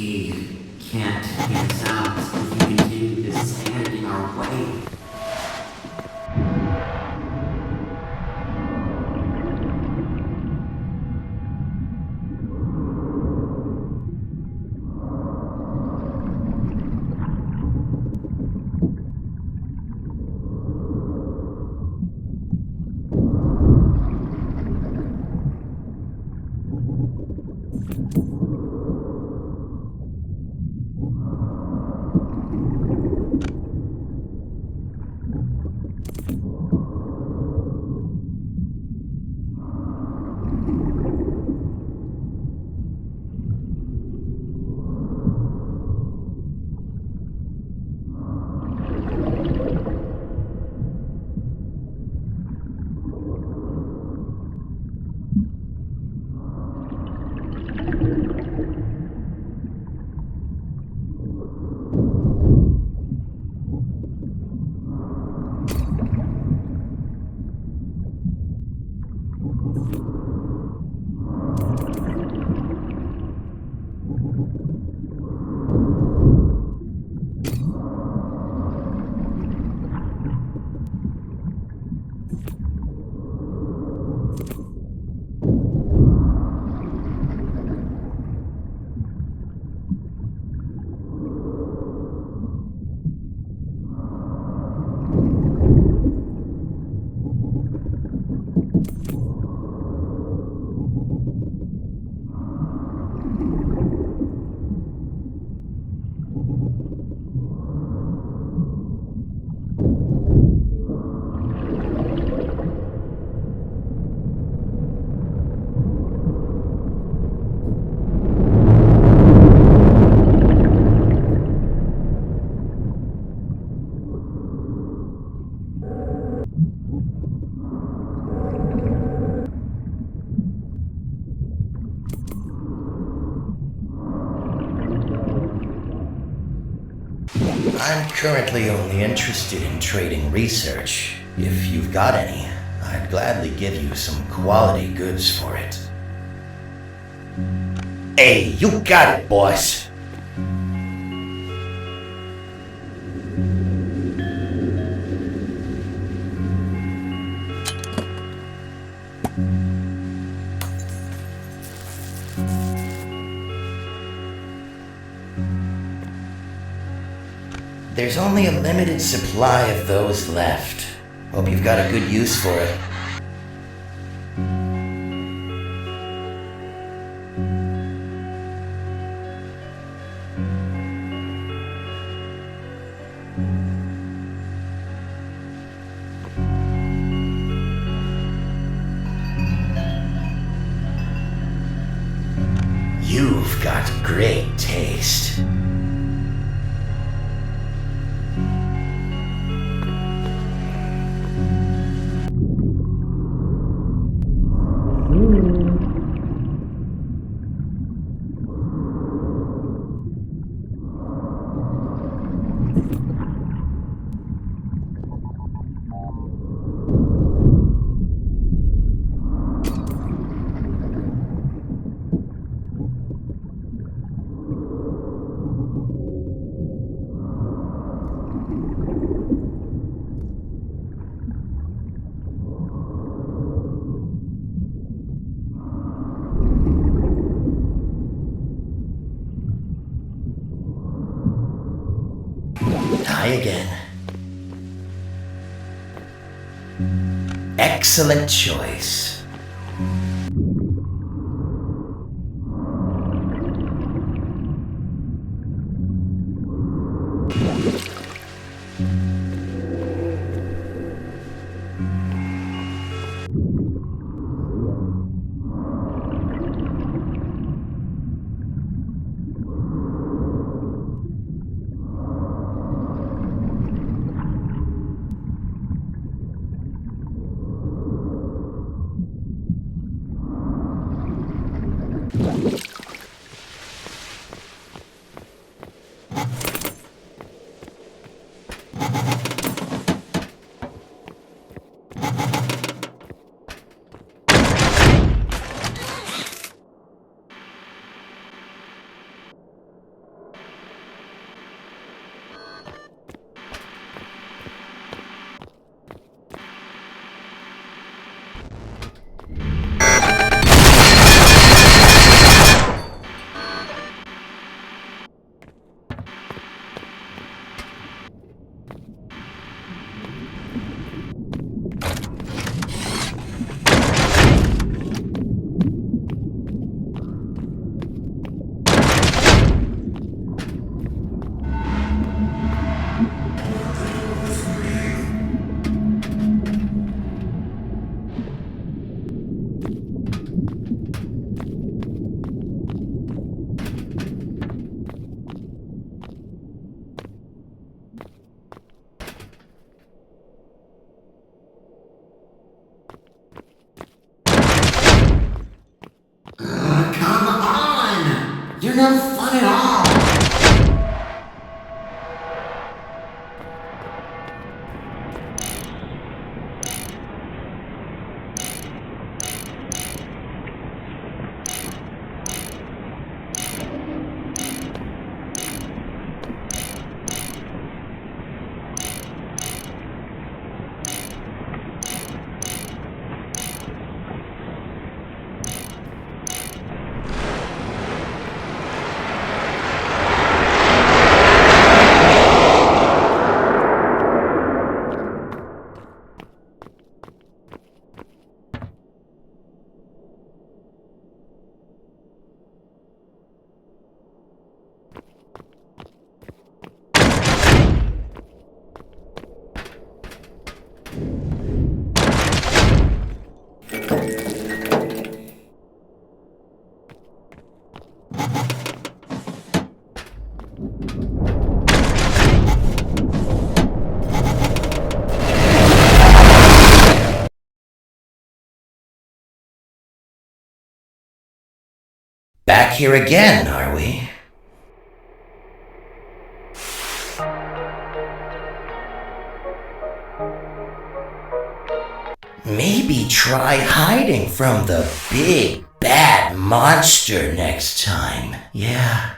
We can't get us out if you continue to stand in our way. I'm currently only interested in trading research. If you've got any, I'd gladly give you some quality goods for it. Hey, you got it, boss! There's only a limited supply of those left. Hope you've got a good use for it. You've got great taste. Hi again. Excellent choice. You're no fun at all. Back here again, are we? Maybe try hiding from the big bad monster next time. Yeah.